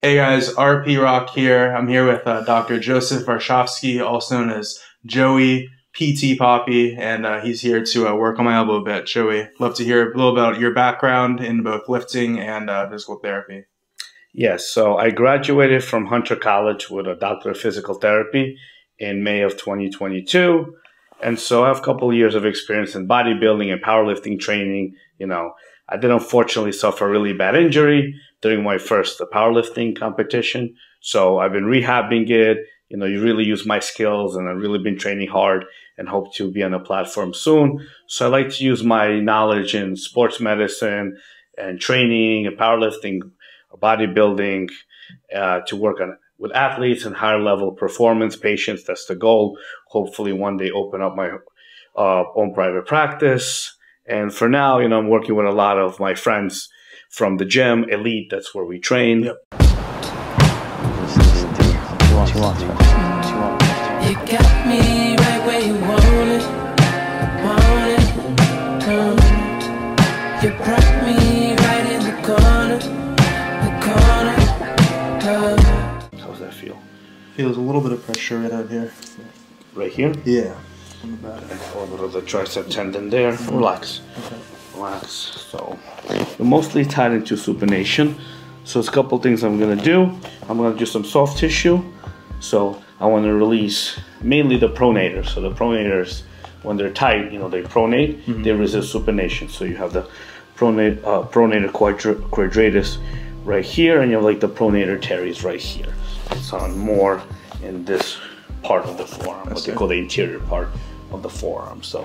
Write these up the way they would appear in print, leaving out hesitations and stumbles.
Hey guys, RP Rock here. I'm here with Dr. Joseph Varshovsky, also known as Joey PT Poppy, and he's here to work on my elbow a bit. Joey, love to hear a little about your background in both lifting and physical therapy. Yes, so I graduated from Hunter College with a Doctor of Physical Therapy in May of 2022. And so I have a couple of years of experience in bodybuilding and powerlifting training. You know, I did unfortunately suffer a really bad injury during my first powerlifting competition. So I've been rehabbing it. You know, you really use my skills, and I've really been training hard and hope to be on a platform soon. So I like to use my knowledge in sports medicine and training and powerlifting, bodybuilding, to work on with athletes and higher level performance patients. That's the goal. Hopefully one day open up my own private practice. And for now, you know, I'm working with a lot of my friends from the gym, Elite. That's where we train. Yep. You got me right where you want it, You brought me right in the corner, How's that feel? Feels a little bit of pressure right out here. Right here? Yeah. On the back. A little of the tricep tendon there. Relax. Okay. Relax. So we're mostly tied into supination. So it's a couple things I'm gonna do. I'm gonna do some soft tissue. So I want to release mainly the pronator. So the pronators, when they're tight, you know, they pronate, they resist supination. So you have the pronator quadratus right here, and you have like the pronator teres right here. It's on more in this part of the forearm, what they call the interior part of the forearm. So,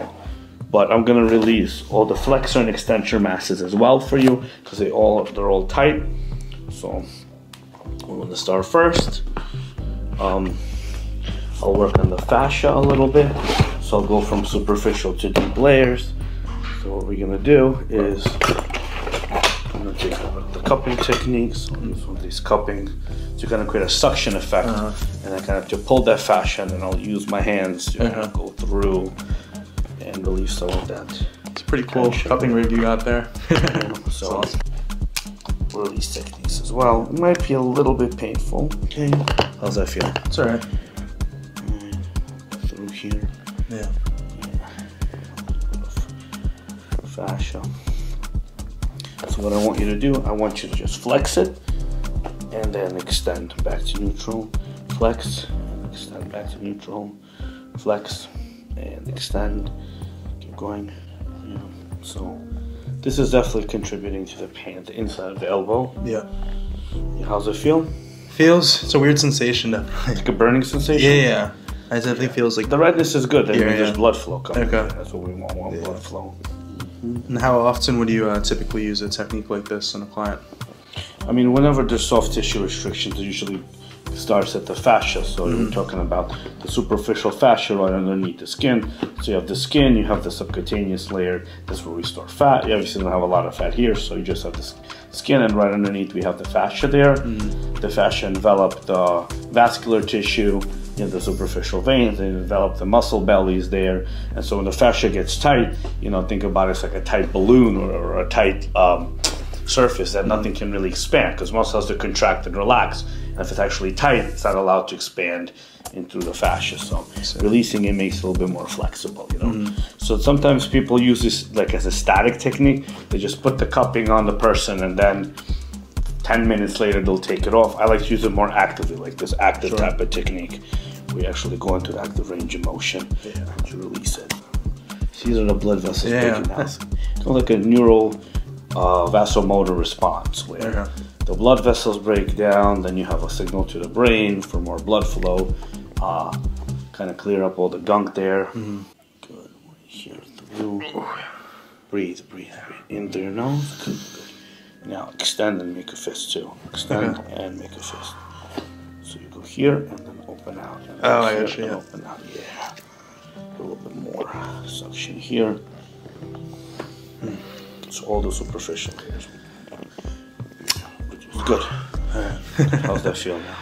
but I'm gonna release all the flexor and extensor masses as well for you, because they're all tight. So we're gonna start first. I'll work on the fascia a little bit. So I'll go from superficial to deep layers. So what we're gonna do is I'm gonna take over the cupping techniques. I'll use one of these cupping to kind of create a suction effect, and I kind of to pull that fascia, and then I'll use my hands to kind of go through and release some of that. It's a pretty cool cupping rig you got there. So awesome. Release techniques as well. It might be a little bit painful. Okay, how's that feel? It's all right. Through here. Yeah. Fascia. So what I want you to do, I want you to just flex it and then extend back to neutral. Flex, and extend back to neutral. Flex and extend. Keep going. Yeah. So this is definitely contributing to the pain at the inside of the elbow. Yeah. How's it feel? It's a weird sensation, definitely. Like a burning sensation? Yeah. It definitely feels like the redness is good. That means there's blood flow coming. Okay. That's what we want. Blood flow. And how often would you typically use a technique like this on a client? I mean, whenever there's soft tissue restrictions, it usually starts at the fascia. So you're talking about the superficial fascia right underneath the skin. So you have the skin, you have the subcutaneous layer. That's where we store fat. You obviously don't have a lot of fat here, so you just have the skin, and right underneath we have the fascia there. The fascia envelop the vascular tissue, you know, the superficial veins, they develop the muscle bellies there. And so when the fascia gets tight, you know, think about it as like a tight balloon or a tight surface that nothing can really expand, because muscle has to contract and relax. And if it's actually tight, it's not allowed to expand into the fascia. So releasing it makes it a little bit more flexible, you know. So sometimes people use this like as a static technique. They just put the cupping on the person, and then 10 minutes later they'll take it off. I like to use it more actively, like this active type of technique. We actually go into the active range of motion to release it. So these are the blood vessels breaking down. It's kind of like a neural vasomotor response, where the blood vessels break down, then you have a signal to the brain for more blood flow, kind of clear up all the gunk there. Good. Here through. Breathe. In through your nose. Good. Now extend and make a fist too. Extend and make a fist. So you go here and then open out. And I actually open out. Yeah. A little bit more suction here. So all the superficial layers. Good. How's that feel now?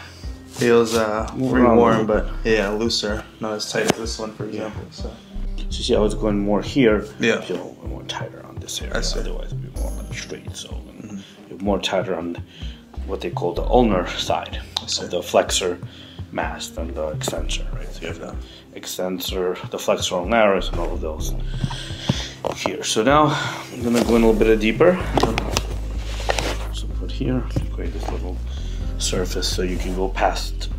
Feels pretty warm, but looser. Not as tight as this one, for example. So you see how it's going more here? Yeah. Feel a little more tighter on this area. I see. Otherwise, it'd be more like straight. So more tighter on what they call the ulnar side of the flexor mass and the extensor, right? So you have the extensor, the flexor ulnaris, and all of those here. So now I'm gonna go in a little bit deeper. So put here, create this little surface so you can go past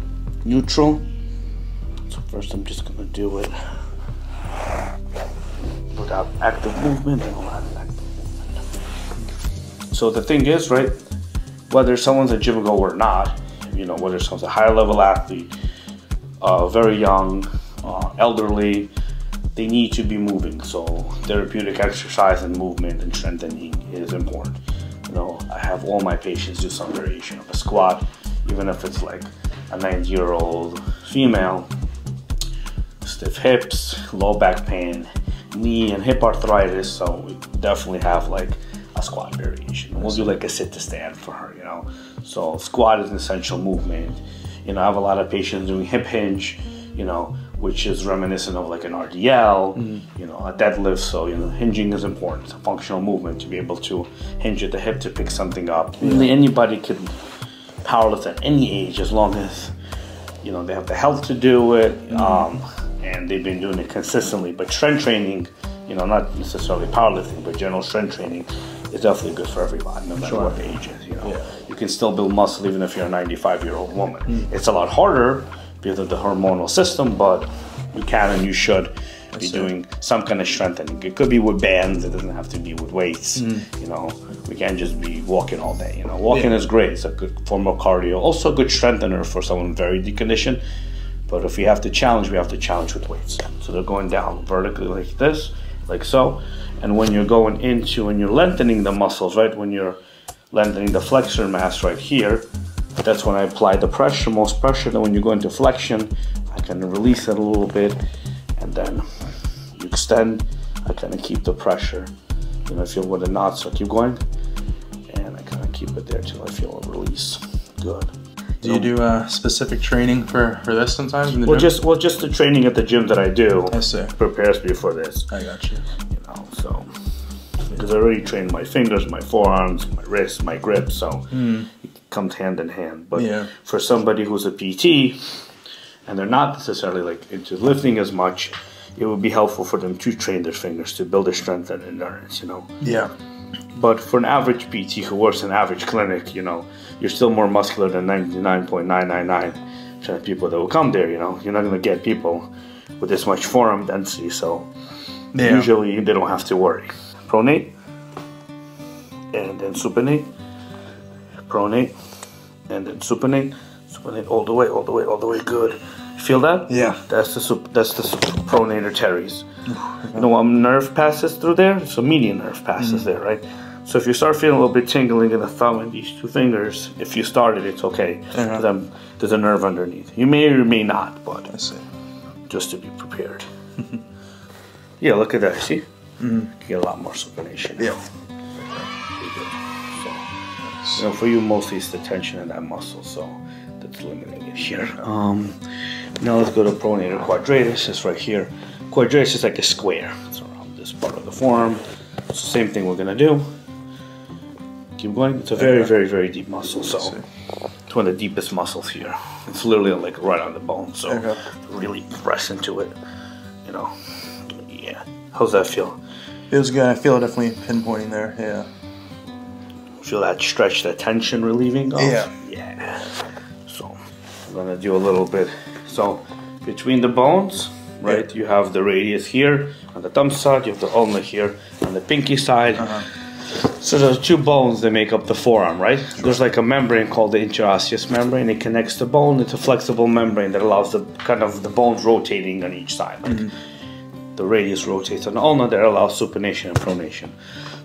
neutral. So first I'm just gonna do it without active movement and without active movement. So the thing is, right, whether someone's a gym goer or not, you know, whether someone's a higher level athlete, very young, elderly, they need to be moving. So therapeutic exercise and movement and strengthening is important. You know, I have all my patients do some variation of a squat, even if it's like a 90-year-old female, stiff hips, low back pain, knee and hip arthritis. So we definitely have like a squat variation. We'll do like a sit to stand for her, you know. So squat is an essential movement. You know, I have a lot of patients doing hip hinge, you know, which is reminiscent of like an RDL, you know, a deadlift. So, you know, hinging is important. It's a functional movement to be able to hinge at the hip to pick something up. Really, anybody can powerlift at any age as long as, you know, they have the health to do it, and they've been doing it consistently. But strength training, you know, not necessarily powerlifting, but general strength training is definitely good for everybody, no matter what the age is, you know. You can still build muscle even if you're a 95-year-old woman. It's a lot harder because of the hormonal system, but you can and you should be doing some kind of strengthening. It could be with bands, it doesn't have to be with weights, you know. We can't just be walking all day, you know. Walking is great, it's a good form of cardio, also a good strengthener for someone very deconditioned. But if we have to challenge, we have to challenge with weights. So they're going down vertically like this, like so. And when you're going into and you're lengthening the muscles, right, when you're lengthening the flexor mass right here, that's when I apply the pressure, most pressure. Then when you go into flexion, I kind of release it a little bit, and then you extend. I kind of keep the pressure, you know, I feel with a knot, so I keep going, and I kind of keep it there till I feel a release. Good. Do you do specific training for this sometimes in the gym? Well, just the training at the gym that I do prepares me for this. I got you. You know, so because I already trained my fingers, my forearms, my wrists, my grip, so it comes hand in hand. But for somebody who's a PT and they're not necessarily like into lifting as much, it would be helpful for them to train their fingers to build their strength and endurance, you know. Yeah. But for an average PT who works in an average clinic, you know, you're still more muscular than 99.999% of people that will come there, you know. You're not going to get people with this much forearm density, so usually they don't have to worry. Pronate, and then supinate, pronate, and then supinate, supinate all the way, all the way, all the way, good. Feel that? Yeah. That's the pronator teres. You know what nerve passes through there? So median nerve passes there, right? So if you start feeling a little bit tingling in the thumb and these two fingers, if you started, it's okay. There's a nerve underneath. You may or may not, but just to be prepared. Yeah, look at that. See? You get a lot more supination. Yeah. So, you know, for you, mostly it's the tension in that muscle, so that's limiting it here. Now let's go to pronator quadratus. It's right here. Quadratus is like a square. It's around this part of the forearm. It's the same thing we're gonna do. Keep going. It's a very, very, very deep muscle. So it's one of the deepest muscles here. It's literally like right on the bone. So really press into it. You know. Yeah. How's that feel? Feels good. I feel it definitely pinpointing there. Yeah. Feel that stretch, that tension relieving off? Yeah. Yeah. So I'm gonna do a little bit. So between the bones, right? You have the radius here on the thumb side. You have the ulna here on the pinky side. So there's two bones that make up the forearm, right? There's like a membrane called the interosseous membrane. It connects the bone. It's a flexible membrane that allows the kind of the bones rotating on each side. Like the radius rotates on the ulna that allows supination and pronation.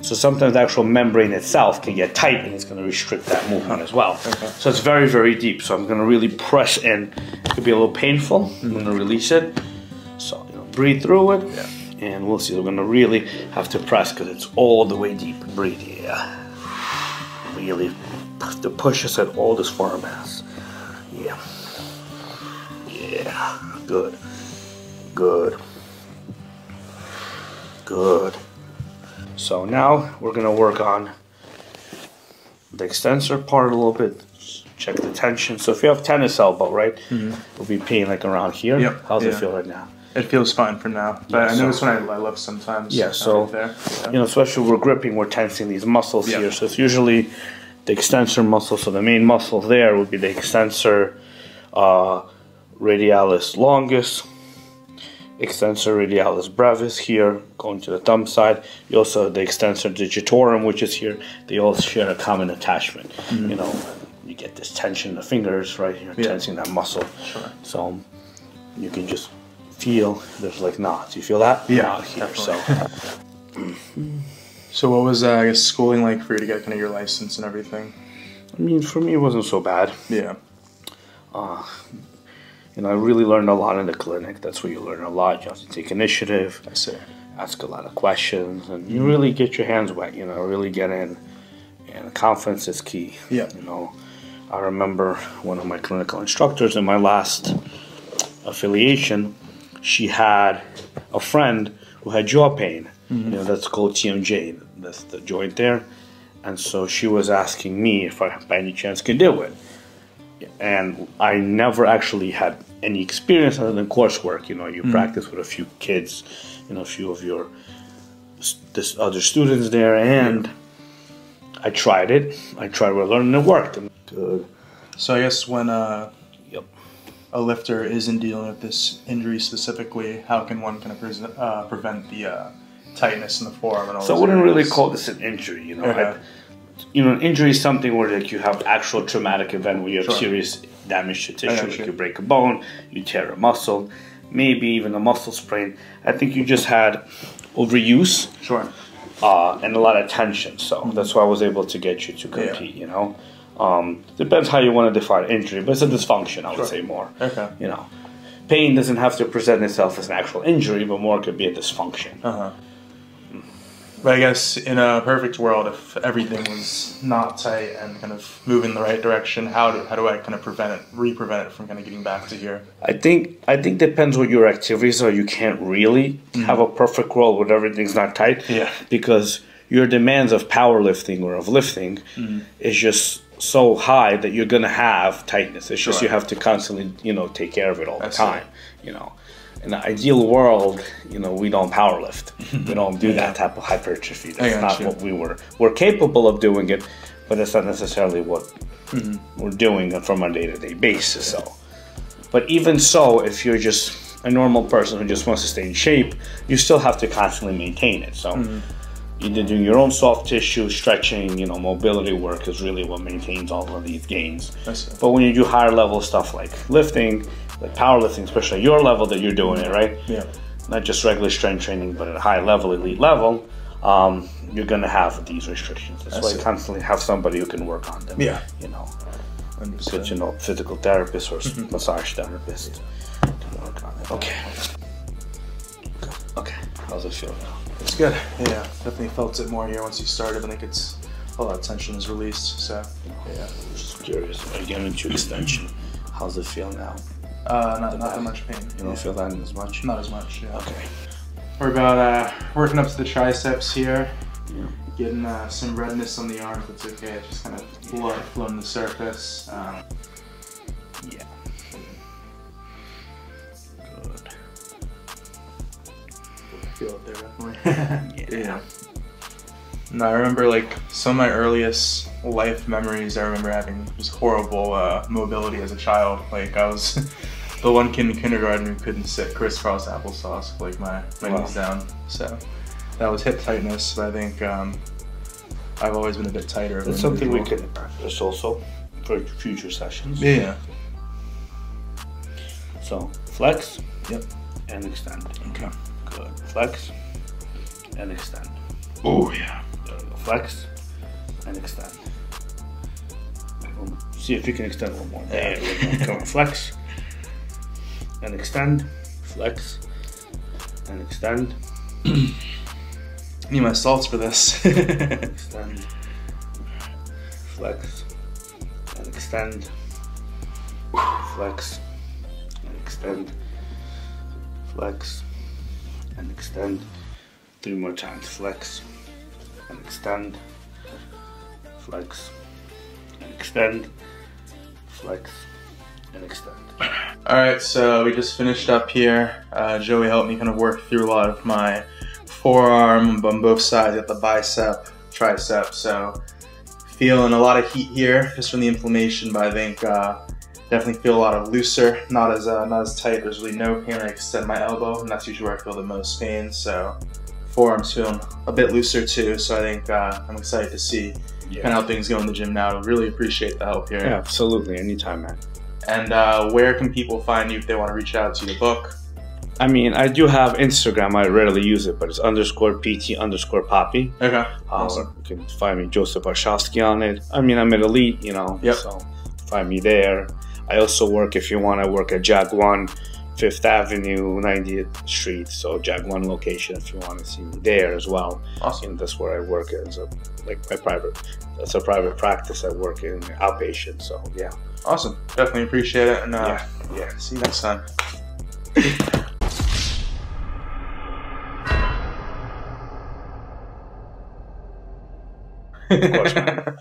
So sometimes the actual membrane itself can get tight and it's going to restrict that movement as well. So it's very, very deep. So I'm going to really press in. It could be a little painful. I'm going to release it. So, you know, breathe through it, and we'll see. We're gonna really have to press because it's all the way deep. Breathe, really have to push us at all this forearm mass. Yeah, good, good, good. So now we're gonna work on the extensor part a little bit. check the tension. So if you have tennis elbow, right, it'll be pain like around here. Yep. How's it feel right now? It feels fine for now, but I notice when I lift sometimes. Yeah, so, you know, especially when we're gripping, we're tensing these muscles here. So it's usually the extensor muscle. So the main muscle there would be the extensor radialis longus, extensor radialis brevis here, going to the thumb side. You also have the extensor digitorum, which is here. They all share a common attachment. You know, you get this tension in the fingers, right? You're tensing that muscle. So you can just feel there's like knots. You feel that? Yeah, here. So what was I guess schooling like for you to get kind of your license and everything? I mean, for me, it wasn't so bad. Yeah. You know, I really learned a lot in the clinic. That's where you learn a lot. You have to take initiative. I see. Ask a lot of questions, and you really get your hands wet. You know, really get in. And confidence is key. Yeah. You know, I remember one of my clinical instructors in my last affiliation. She had a friend who had jaw pain. You know, that's called TMJ. That's the joint there. And so she was asking me if I, by any chance, could do it. And I never actually had any experience other than coursework. You know, you practice with a few kids, you know, a few of your other students there, and I tried it. I tried to learn, and it worked. Good. So I guess when a lifter isn't dealing with this injury specifically, how can one kind of prevent the tightness in the forearm and all? So I wouldn't really call this an injury. You know, you know, an injury is something where like you have actual traumatic event where you have serious damage to tissue. Like you break a bone, you tear a muscle, maybe even a muscle sprain. I think you just had overuse, and a lot of tension. So that's why I was able to get you to compete. You know, depends how you want to define injury, but it's a dysfunction. I would say more. You know, pain doesn't have to present itself as an actual injury, but more could be a dysfunction. But I guess in a perfect world, if everything was not tight and kind of moving in the right direction, how do I kind of re-prevent it from kind of getting back to here? I think depends what your activities are. You can't really have a perfect world where everything's not tight. Because your demands of powerlifting or of lifting is just so high that you're gonna have tightness. It's just you have to constantly, you know, take care of it all the time. You know. In the ideal world, you know, we don't powerlift. We don't do that type of hypertrophy. That's not what we're capable of doing it, but it's not necessarily what we're doing from a day-to-day basis. So, but even so, if you're just a normal person who just wants to stay in shape, you still have to constantly maintain it. So, either doing your own soft tissue, stretching, you know, mobility work is really what maintains all of these gains. But when you do higher level stuff like lifting, like powerlifting, especially at your level that you're doing it, right? Not just regular strength training, but at a high level, elite level, you're gonna have these restrictions. That's why you constantly have somebody who can work on them. You know, get, you know, physical therapist or massage therapist to work on it. Okay, how's it feel now? It's good. Yeah, definitely felt it more here once you started. I think it's a lot of tension is released. So Just curious. Again, into extension. How's it feel now? Not that much pain. You don't feel that as much? Not as much, Okay. We're about working up to the triceps here. Getting some redness on the arm, but it's okay. It's just kind of blood flowing the surface. Good. I feel it there, definitely. No, I remember like some of my earliest life memories. I remember having just horrible mobility as a child. Like I was the one kid in kindergarten who couldn't sit crisscross applesauce with like my knees down. So that was hip tightness. But I think I've always been a bit tighter. That's something we can practice also for future sessions. So flex. And extend. Okay. Good. Flex and extend. Oh yeah. Flex and extend. See if you can extend one more. There we go. Come on, flex and extend. Flex and extend. Need my salts for this. Extend. Flex and extend. Flex and extend. Flex and extend. 3 more times. Flex and extend, flex and extend, flex, and extend. All right, so we just finished up here. Joey helped me kind of work through a lot of my forearm on both sides, at the bicep, tricep. So feeling a lot of heat here just from the inflammation, but I think definitely feel a lot of looser, not as tight. There's really no pain when I extend my elbow, and that's usually where I feel the most pain. So forearm's feeling a bit looser too. So I think I'm excited to see kind of how things go in the gym now. I really appreciate the help here. Yeah, absolutely. Anytime, man. And where can people find you if they want to reach out to your book? I mean, I do have Instagram. I rarely use it, but it's _PT_Poppy. Okay. Awesome. You can find me, Joseph Warshawski, on it. I mean, I'm at Elite, you know, so find me there. I also work, if you want, I work at Jag 1, 5th Avenue, 90th Street. So Jag 1 location, if you want to see me there as well. Awesome. And that's where I work as that's a private practice. I work in outpatient, so yeah. Awesome. Definitely appreciate it. And see you next time. Of course, man.